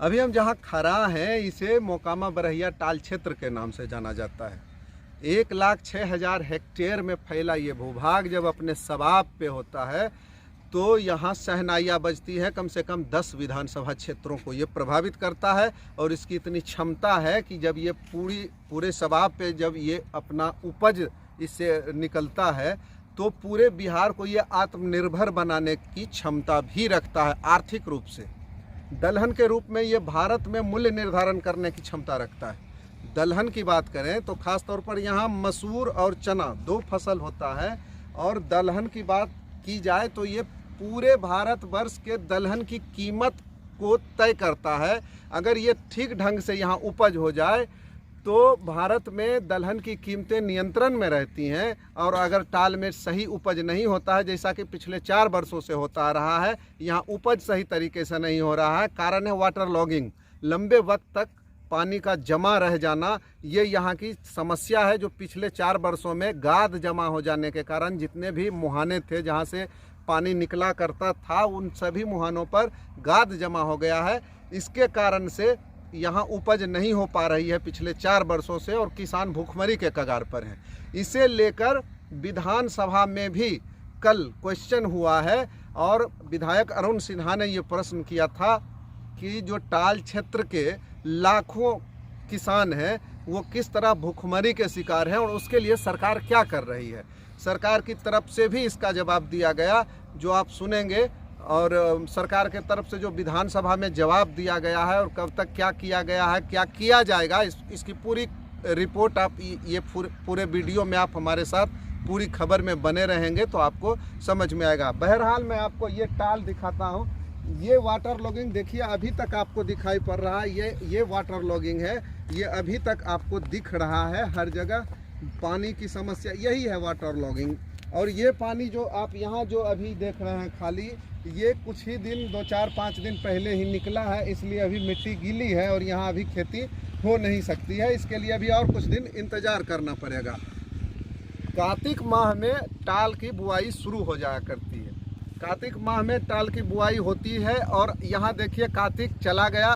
अभी हम जहाँ खड़ा हैं इसे मोकामा बरहिया टाल क्षेत्र के नाम से जाना जाता है। 1,06,000 हेक्टेयर में फैला ये भूभाग जब अपने शबाब पे होता है तो यहाँ शहनाइयाँ बजती है। कम से कम 10 विधानसभा क्षेत्रों को ये प्रभावित करता है और इसकी इतनी क्षमता है कि जब ये पूरे शबाब पे जब ये अपना उपज इससे निकलता है तो पूरे बिहार को ये आत्मनिर्भर बनाने की क्षमता भी रखता है। आर्थिक रूप से दलहन के रूप में ये भारत में मूल्य निर्धारण करने की क्षमता रखता है। दलहन की बात करें तो खास तौर पर यहाँ मसूर और चना 2 फसल होता है, और दलहन की बात की जाए तो ये पूरे भारतवर्ष के दलहन की कीमत को तय करता है। अगर ये ठीक ढंग से यहाँ उपज हो जाए तो भारत में दलहन की कीमतें नियंत्रण में रहती हैं, और अगर टाल में सही उपज नहीं होता है, जैसा कि पिछले 4 वर्षों से होता रहा है, यहाँ उपज सही तरीके से नहीं हो रहा है। कारण है वाटर लॉगिंग, लंबे वक्त तक पानी का जमा रह जाना। ये यहाँ की समस्या है जो पिछले 4 वर्षों में गाद जमा हो जाने के कारण जितने भी मुहाने थे जहाँ से पानी निकला करता था उन सभी मुहानों पर गाद जमा हो गया है। इसके कारण से यहाँ उपज नहीं हो पा रही है पिछले 4 वर्षों से, और किसान भूखमरी के कगार पर हैं। इसे लेकर विधानसभा में भी कल क्वेश्चन हुआ है और विधायक अरुण सिन्हा ने ये प्रश्न किया था कि जो टाल क्षेत्र के लाखों किसान हैं वो किस तरह भूखमरी के शिकार हैं और उसके लिए सरकार क्या कर रही है। सरकार की तरफ से भी इसका जवाब दिया गया जो आप सुनेंगे, और सरकार के तरफ से जो विधानसभा में जवाब दिया गया है और कब तक क्या किया गया है, क्या किया जाएगा, इसकी पूरी रिपोर्ट आप ये पूरे वीडियो में आप हमारे साथ पूरी खबर में बने रहेंगे तो आपको समझ में आएगा। बहरहाल मैं आपको ये टाल दिखाता हूँ। ये वाटर लॉगिंग देखिए अभी तक आपको दिखाई पड़ रहा है। ये वाटर लॉगिंग है, ये अभी तक आपको दिख रहा है। हर जगह पानी की समस्या यही है, वाटर लॉगिंग। और ये पानी जो आप यहाँ जो अभी देख रहे हैं खाली, ये कुछ ही दिन 2, 4, 5 दिन पहले ही निकला है, इसलिए अभी मिट्टी गीली है और यहाँ अभी खेती हो नहीं सकती है। इसके लिए अभी और कुछ दिन इंतज़ार करना पड़ेगा। कार्तिक माह में टाल की बुआई शुरू हो जाया करती है। कार्तिक माह में टाल की बुआई होती है और यहाँ देखिए कार्तिक चला गया।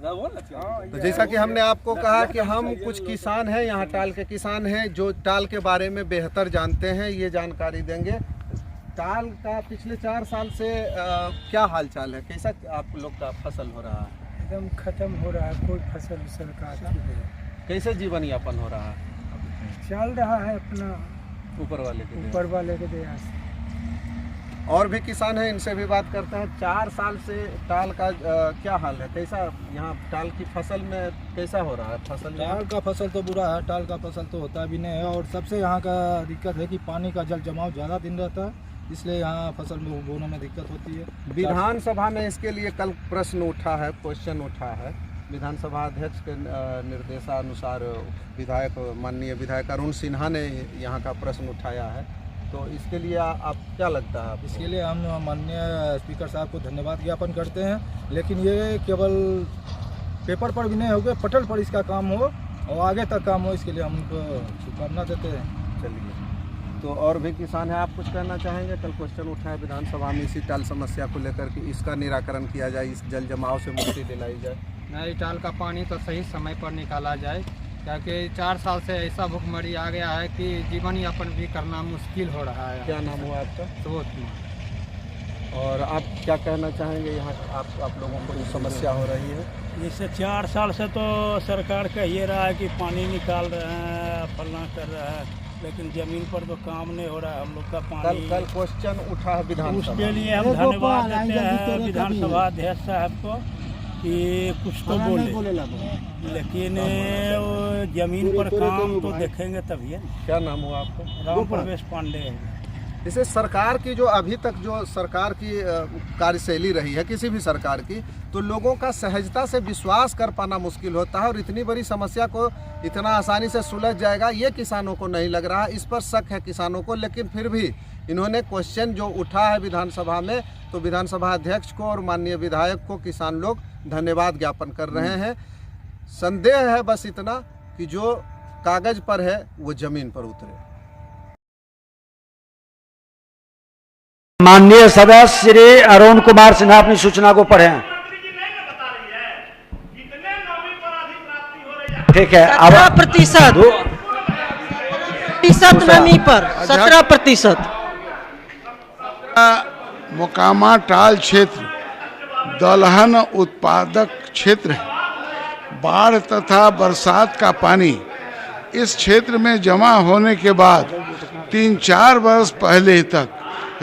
तो जैसा कि हमने आपको कहा कि हम कुछ किसान हैं, यहाँ टाल के किसान हैं जो टाल के बारे में बेहतर जानते हैं, ये जानकारी देंगे। टाल का पिछले 4 साल से क्या हाल चाल है, कैसा आप लोग का फसल हो रहा है? एकदम खत्म हो रहा है, कोई फसल का अच्छी है। कैसे जीवन यापन हो रहा है? चल रहा है अपना ऊपर वाले के दया से। और भी किसान हैं, इनसे भी बात करते हैं। 4 साल से टाल का क्या हाल है, कैसा यहाँ टाल की फसल में कैसा हो रहा है? टाल का फसल तो बुरा है, टाल का फसल तो होता भी नहीं है, और सबसे यहाँ का दिक्कत है कि पानी का जल जमाव ज़्यादा दिन रहता है, इसलिए यहाँ फसल में बोने में दिक्कत होती है। विधानसभा में इसके लिए कल प्रश्न उठा है, क्वेश्चन उठा है। विधानसभा अध्यक्ष के निर्देशानुसार माननीय विधायक अरुण सिन्हा ने यहाँ का प्रश्न उठाया है, तो इसके लिए आप क्या लगता है? इसके लिए हम माननीय स्पीकर साहब को धन्यवाद ज्ञापन करते हैं, लेकिन ये केवल पेपर पर भी नहीं होगा, पटल पर इसका काम हो और आगे तक काम हो, इसके लिए हम उनको शुभकामना देते हैं। चलिए, तो और भी किसान हैं, आप कुछ कहना चाहेंगे? कल क्वेश्चन उठा है विधानसभा में इसी टाल समस्या को लेकर कि इसका निराकरण किया जाए, इस जल जमाव से मुक्ति दिलाई जाए। नहीं, टाल का पानी तो सही समय पर निकाला जाए, क्योंकि 4 साल से ऐसा भुखमरी आ गया है कि जीवन यापन भी करना मुश्किल हो रहा है। क्या नाम हुआ आपका? सुबोध कुमार। और आप क्या कहना चाहेंगे? यहाँ आप लोगों को जो समस्या हो रही है, जैसे 4 साल से तो सरकार कह ये रहा है कि पानी निकाल रहे हैं, फलना कर रहा है, लेकिन जमीन पर तो काम नहीं हो रहा है। हम लोग का पानी कल क्वेश्चन उठा है विधानसभा, उसके लिए हम धन्यवाद देते हैं विधानसभा अध्यक्ष साहब को कि कुछ तो बोले, लेकिन जमीन पर काम तो देखेंगे तभी। क्या नाम हुआ आपका? राम प्रवेश पांडे। जैसे सरकार की जो अभी तक जो सरकार की कार्यशैली रही है किसी भी सरकार की, तो लोगों का सहजता से विश्वास कर पाना मुश्किल होता है, और इतनी बड़ी समस्या को इतना आसानी से सुलझ जाएगा ये किसानों को नहीं लग रहा। इस पर शक है किसानों को, लेकिन फिर भी इन्होंने क्वेश्चन जो उठा है विधानसभा में, तो विधानसभा अध्यक्ष को और माननीय विधायक को किसान लोग धन्यवाद ज्ञापन कर रहे हैं। संदेह है बस इतना कि जो कागज पर है वो जमीन पर उतरे। माननीय सदस्य श्री अरुण कुमार सिन्हा अपनी सूचना को पढ़ें। ठीक है। अब 17% नमी पर 17%। मोकामा टाल क्षेत्र दलहन उत्पादक क्षेत्र है। बाढ़ तथा बरसात का पानी इस क्षेत्र में जमा होने के बाद 3-4 वर्ष पहले तक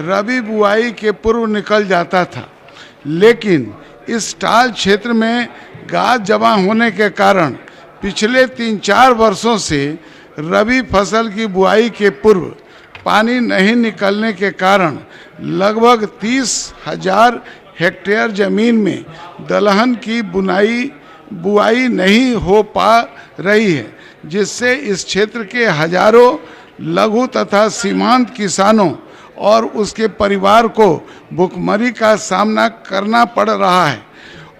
रबी बुआई के पूर्व निकल जाता था, लेकिन इस टाल क्षेत्र में गाद जमा होने के कारण पिछले 3-4 वर्षों से रबी फसल की बुआई के पूर्व पानी नहीं निकलने के कारण लगभग 30,000 हेक्टेयर जमीन में दलहन की बुआई नहीं हो पा रही है, जिससे इस क्षेत्र के हजारों लघु तथा सीमांत किसानों और उसके परिवार को भुखमरी का सामना करना पड़ रहा है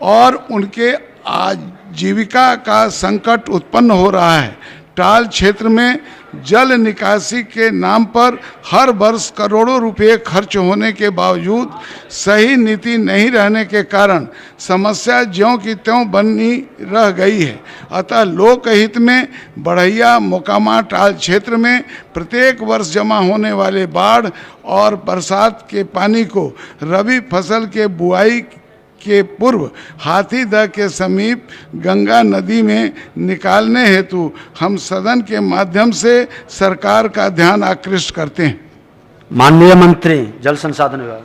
और उनके आजीविका का संकट उत्पन्न हो रहा है। टाल क्षेत्र में जल निकासी के नाम पर हर वर्ष करोड़ों रुपए खर्च होने के बावजूद सही नीति नहीं रहने के कारण समस्या ज्यों की त्यों बनी रह गई है। अतः लोकहित में बढ़ैया मोकामा टाल क्षेत्र में प्रत्येक वर्ष जमा होने वाले बाढ़ और बरसात के पानी को रबी फसल के बुआई के पूर्व हाथीदह के समीप गंगा नदी में निकालने हेतु हम सदन के माध्यम से सरकार का ध्यान आकृष्ट करते हैं। माननीय मंत्री जल संसाधन विभाग।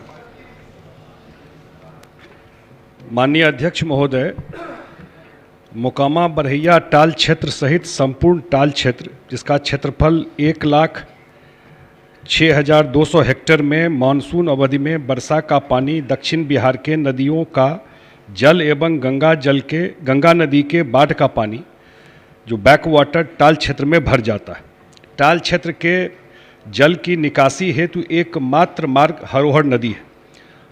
माननीय अध्यक्ष महोदय, मोकामा बरहैया टाल क्षेत्र सहित संपूर्ण टाल क्षेत्र जिसका क्षेत्रफल 1,06,200 हेक्टेयर में मानसून अवधि में वर्षा का पानी दक्षिण बिहार के नदियों का जल एवं गंगा नदी के बाढ़ का पानी जो बैक वाटर टाल क्षेत्र में भर जाता है। टाल क्षेत्र के जल की निकासी हेतु एकमात्र मार्ग हरोहर नदी है।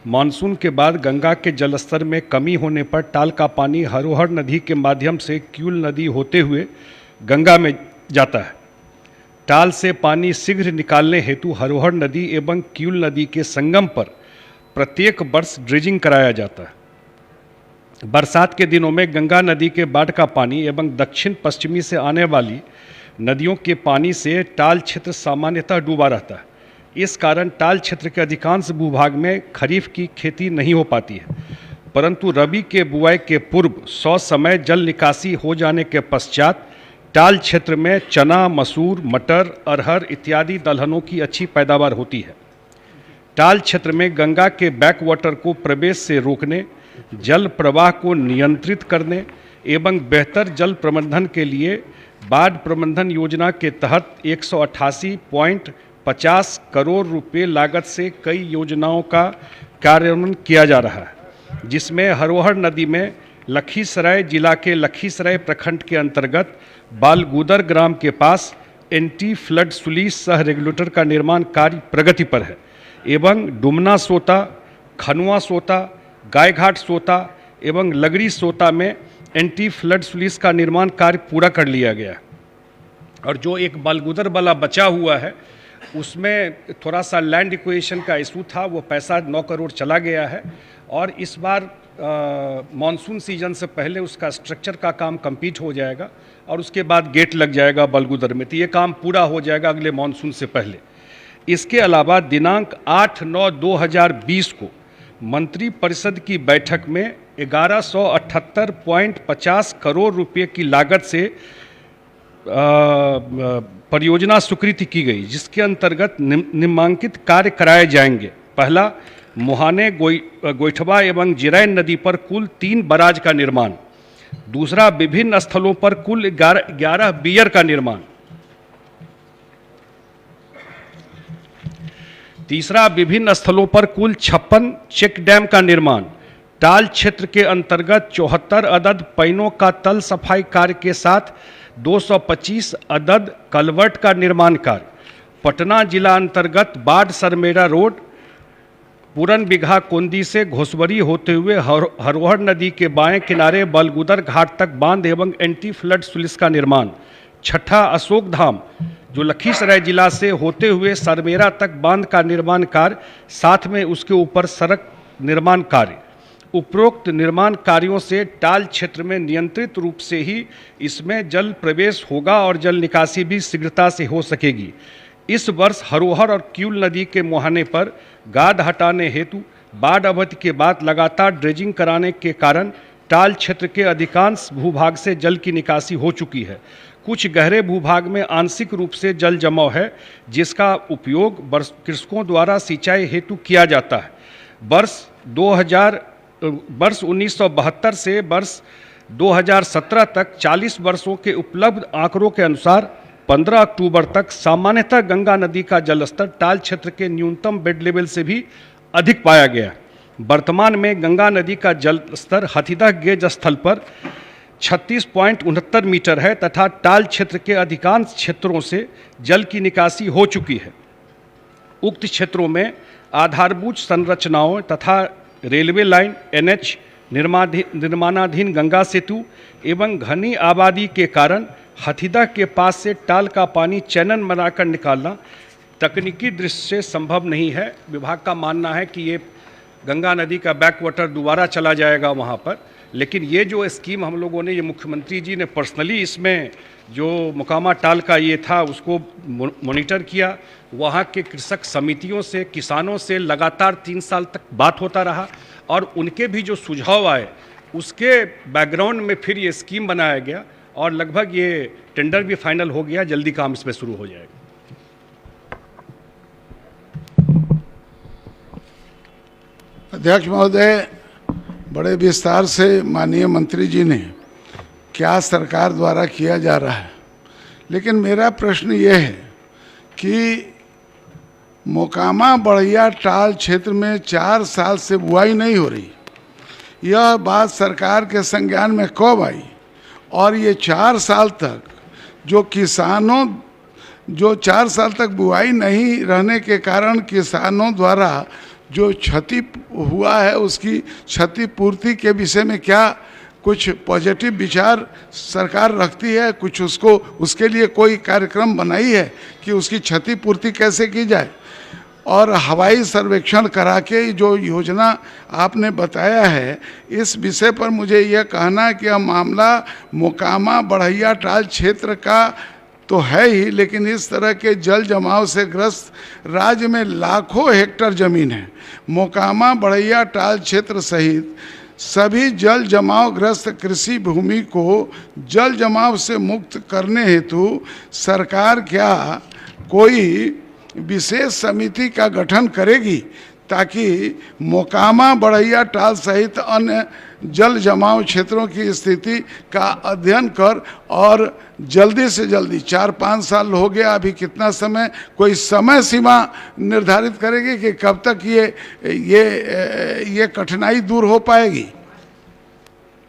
मानसून के बाद गंगा के जलस्तर में कमी होने पर टाल का पानी हरोहर नदी के माध्यम से क्यूल नदी होते हुए गंगा में जाता है। टाल से पानी शीघ्र निकालने हेतु हरोहर नदी एवं क्यूल नदी के संगम पर प्रत्येक वर्ष ड्रेजिंग कराया जाता है। बरसात के दिनों में गंगा नदी के बाढ़ का पानी एवं दक्षिण पश्चिमी से आने वाली नदियों के पानी से टाल क्षेत्र सामान्यतः डूबा रहता है। इस कारण टाल क्षेत्र के अधिकांश भूभाग में खरीफ की खेती नहीं हो पाती है, परंतु रबी के बुआई के पूर्व 100 समय जल निकासी हो जाने के पश्चात टाल क्षेत्र में चना, मसूर, मटर, अरहर इत्यादि दलहनों की अच्छी पैदावार होती है। टाल क्षेत्र में गंगा के बैक वाटर को प्रवेश से रोकने, जल प्रवाह को नियंत्रित करने एवं बेहतर जल प्रबंधन के लिए बाढ़ प्रबंधन योजना के तहत 188.50 करोड़ रुपए लागत से कई योजनाओं का कार्यान्वयन किया जा रहा है, जिसमें हरोहर नदी में लखीसराय जिला के लखीसराय प्रखंड के अंतर्गत बालगुदर ग्राम के पास एंटी फ्लड स्लुइस सह रेगुलेटर का निर्माण कार्य प्रगति पर है एवं डुमना सोता, खनुआ सोता, गायघाट सोता एवं लगड़ी सोता में एंटी फ्लड स्लुइस का निर्माण कार्य पूरा कर लिया गया। और जो एक बालगुदर वाला बचा हुआ है उसमें थोड़ा सा लैंड एक्विजिशन का इशू था, वो पैसा 9 करोड़ चला गया है और इस बार मानसून सीजन से पहले उसका स्ट्रक्चर का काम कंप्लीट हो जाएगा और उसके बाद गेट लग जाएगा बालगुदर में, तो ये काम पूरा हो जाएगा अगले मानसून से पहले। इसके अलावा दिनांक 8/9/2020 को मंत्री परिषद की बैठक में 1178.50 करोड़ रुपए की लागत से परियोजना स्वीकृति की गई, जिसके अंतर्गत निम्नांकित कार्य कराए जाएंगे। पहला, मुहाने गोइठवा एवं जिरैन नदी पर कुल 3 बराज का निर्माण। दूसरा, विभिन्न स्थलों पर कुल 11 बियर का निर्माण। तीसरा, विभिन्न स्थलों पर कुल 56 चेक डैम का निर्माण। टाल क्षेत्र के अंतर्गत 74 अदद पैनों का तल सफाई कार्य के साथ 225 अदद कलवर्ट का निर्माण कार्य। पटना जिला अंतर्गत बाढ़ सरमेरा रोड पूरन बिघा कोंदी से घोसवरी होते हुए हरोहर नदी के बाएं किनारे बलगुदर घाट तक बांध एवं एंटी फ्लड स्लुइस का निर्माण। छठा, अशोक धाम जो लखीसराय जिला से होते हुए सरमेरा तक बांध का निर्माण कार्य, साथ में उसके ऊपर सड़क निर्माण कार्य। उपरोक्त निर्माण कार्यों से टाल क्षेत्र में नियंत्रित रूप से ही इसमें जल प्रवेश होगा और जल निकासी भी शीघ्रता से हो सकेगी। इस वर्ष हरोहर और क्यूल नदी के मुहाने पर गाद हटाने हेतु बाढ़ अवधि के बाद लगातार ड्रेजिंग कराने के कारण टाल क्षेत्र के अधिकांश भूभाग से जल की निकासी हो चुकी है। कुछ गहरे भूभाग में आंशिक रूप से जल जमाव है, जिसका उपयोग कृषकों द्वारा सिंचाई हेतु किया जाता है। वर्ष 1972 से वर्ष 2017 तक 40 वर्षों के उपलब्ध आंकड़ों के अनुसार 15 अक्टूबर तक सामान्यतः गंगा नदी का जलस्तर टाल क्षेत्र के न्यूनतम बेड लेवल से भी अधिक पाया गया। वर्तमान में गंगा नदी का जल स्तर हाथीदह गेज स्थल पर 36.69 मीटर है तथा टाल क्षेत्र के अधिकांश क्षेत्रों से जल की निकासी हो चुकी है। उक्त क्षेत्रों में आधारभूत संरचनाओं तथा रेलवे लाइन, NH, निर्माणाधीन गंगा सेतु एवं घनी आबादी के कारण हाथीदह के पास से टाल का पानी चैनल बनाकर निकालना तकनीकी दृष्टि से संभव नहीं है। विभाग का मानना है कि ये गंगा नदी का बैक वाटर दोबारा चला जाएगा वहाँ पर, लेकिन ये जो स्कीम हम लोगों ने, ये मुख्यमंत्री जी ने पर्सनली इसमें जो मोकामा टाल का ये था उसको मॉनिटर किया। वहाँ के कृषक समितियों से, किसानों से लगातार 3 साल तक बात होता रहा और उनके भी जो सुझाव आए उसके बैकग्राउंड में फिर ये स्कीम बनाया गया और लगभग ये टेंडर भी फाइनल हो गया, जल्दी काम इसमें शुरू हो जाएगा। अध्यक्ष महोदय, बड़े विस्तार से माननीय मंत्री जी ने क्या सरकार द्वारा किया जा रहा है, लेकिन मेरा प्रश्न ये है कि मोकामा बढ़िया टाल क्षेत्र में 4 साल से बुआई नहीं हो रही। यह बात सरकार के संज्ञान में कब आई और ये 4 साल तक जो किसानों, जो 4 साल तक बुआई नहीं रहने के कारण किसानों द्वारा जो क्षति हुआ है उसकी क्षतिपूर्ति के विषय में क्या कुछ पॉजिटिव विचार सरकार रखती है? कुछ उसको, उसके लिए कोई कार्यक्रम बनाई है कि उसकी क्षतिपूर्ति कैसे की जाए? और हवाई सर्वेक्षण करा के जो योजना आपने बताया है, इस विषय पर मुझे यह कहना है कि यह मामला मोकामा बढ़ैया टाल क्षेत्र का तो है ही, लेकिन इस तरह के जल जमाव से ग्रस्त राज्य में लाखों हेक्टेयर जमीन है। मोकामा बढ़ैया टाल क्षेत्र सहित सभी जल जमाव ग्रस्त कृषि भूमि को जल जमाव से मुक्त करने हेतु सरकार क्या कोई विशेष समिति का गठन करेगी ताकि मोकामा बढ़ैया टाल सहित अन्य जल जमाव क्षेत्रों की स्थिति का अध्ययन कर और जल्दी से जल्दी, 4-5 साल हो गया, अभी कितना समय, कोई समय सीमा निर्धारित करेगी कि कब तक ये कठिनाई दूर हो पाएगी?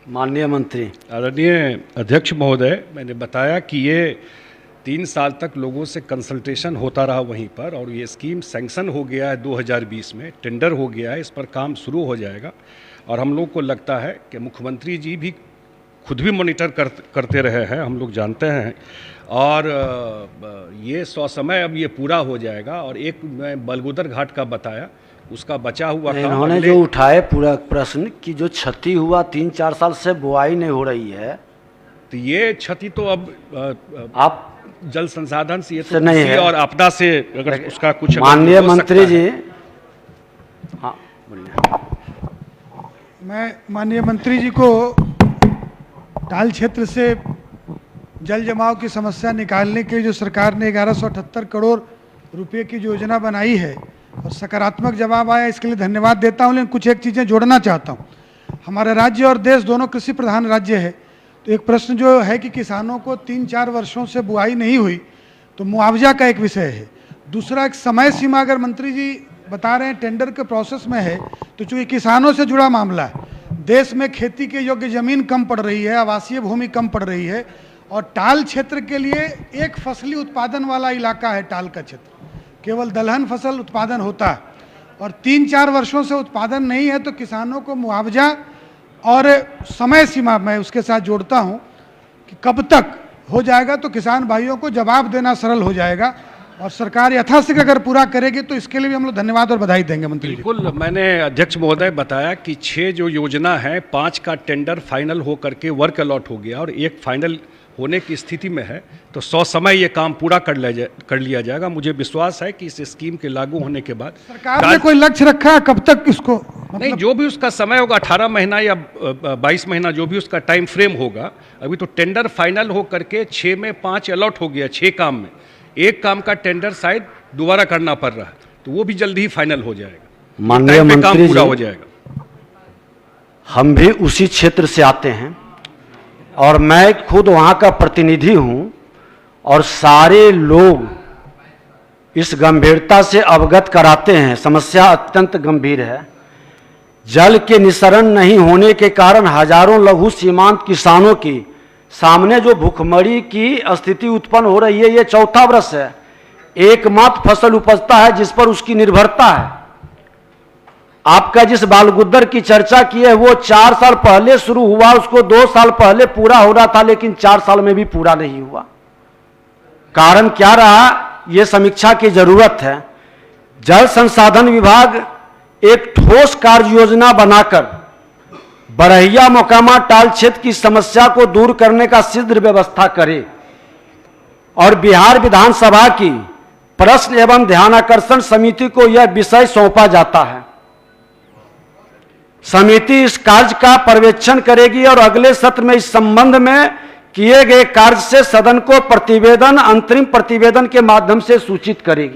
माननीय मंत्री। आदरणीय अध्यक्ष महोदय, मैंने बताया कि ये 3 साल तक लोगों से कंसल्टेशन होता रहा वहीं पर और ये स्कीम सैंक्शन हो गया है 2020 में, टेंडर हो गया है, इस पर काम शुरू हो जाएगा और हम लोग को लगता है कि मुख्यमंत्री जी भी खुद भी मॉनिटर करते रहे हैं, हम लोग जानते हैं और ये ससमय अब ये पूरा हो जाएगा। और एक मैं बलगुदर घाट का बताया, उसका बचा हुआ काम इन्होंने जो उठाए पूरा प्रश्न कि जो क्षति हुआ 3-4 साल से बुआई नहीं हो रही है, तो ये क्षति तो अब आप जल संसाधन से ये तो नहीं है और आपदा से अगर उसका कुछ माननीय मंत्री जी। हाँ बोलिए। मैं माननीय मंत्री जी को टाल क्षेत्र से जल जमाव की समस्या निकालने के जो सरकार ने 1178 करोड़ रुपए की योजना बनाई है और सकारात्मक जवाब आया, इसके लिए धन्यवाद देता हूं। लेकिन कुछ एक चीज़ें जोड़ना चाहता हूं। हमारा राज्य और देश दोनों कृषि प्रधान राज्य है, तो एक प्रश्न जो है कि किसानों को 3-4 वर्षों से बुआई नहीं हुई तो मुआवजा का एक विषय है। दूसरा, एक समय सीमा अगर मंत्री जी बता रहे हैं टेंडर के प्रोसेस में है, तो चूँकि किसानों से जुड़ा मामला है, देश में खेती के योग्य ज़मीन कम पड़ रही है, आवासीय भूमि कम पड़ रही है और टाल क्षेत्र के लिए एक फसली उत्पादन वाला इलाका है। टाल का क्षेत्र केवल दलहन फसल उत्पादन होता है और 3-4 वर्षों से उत्पादन नहीं है, तो किसानों को मुआवजा और समय सीमा मैं उसके साथ जोड़ता हूं कि कब तक हो जाएगा, तो किसान भाइयों को जवाब देना सरल हो जाएगा। और सरकार यथाशीघ्र अगर पूरा करेगी तो इसके लिए भी हम लोग धन्यवाद और बधाई देंगे मंत्री जी। बिल्कुल, मैंने अध्यक्ष महोदय बताया कि 6 जो योजना है 5 का टेंडर फाइनल हो करके वर्क अलॉट हो गया और एक फाइनल होने की स्थिति में है, तो 100 समय ये काम पूरा कर लिया जाएगा। मुझे विश्वास है कि इस स्कीम के लागू होने के बाद सरकार ने कोई लक्ष्य रखा है कब तक इसको नहीं, जो भी उसका समय होगा 18 महीना या 22 महीना जो भी उसका टाइम फ्रेम होगा। अभी तो टेंडर फाइनल हो करके 6 में 5 अलॉट हो गया, 6 काम में एक काम का टेंडर शायद दोबारा करना पड़ रहा है, तो वो भी जल्दी ही फाइनल हो जाएगा, माननीय मंत्री पूरा जी, हो जाएगा। हम भी उसी क्षेत्र से आते हैं और मैं खुद वहाँ का प्रतिनिधि हूँ और सारे लोग इस गंभीरता से अवगत कराते हैं। समस्या अत्यंत गंभीर है। जल के निस्सरण नहीं होने के कारण हजारों लघु सीमांत किसानों की सामने जो भूखमरी की स्थिति उत्पन्न हो रही है, ये चौथा वर्ष है। एकमात्र फसल उपजता है जिस पर उसकी निर्भरता है। आपका जिस बालगुद्दर की चर्चा की है वो 4 साल पहले शुरू हुआ, उसको 2 साल पहले पूरा हो रहा था, लेकिन 4 साल में भी पूरा नहीं हुआ। कारण क्या रहा, ये समीक्षा की जरूरत है। जल संसाधन विभाग एक ठोस कार्य योजना बनाकर बरहिया मोकामा टाल क्षेत्र की समस्या को दूर करने का शीघ्र व्यवस्था करे और बिहार विधानसभा की प्रश्न एवं ध्यानाकर्षण समिति को यह विषय सौंपा जाता है। समिति इस कार्य का पर्यवेक्षण करेगी और अगले सत्र में इस संबंध में किए गए कार्य से सदन को प्रतिवेदन अंतरिम प्रतिवेदन के माध्यम से सूचित करेगी।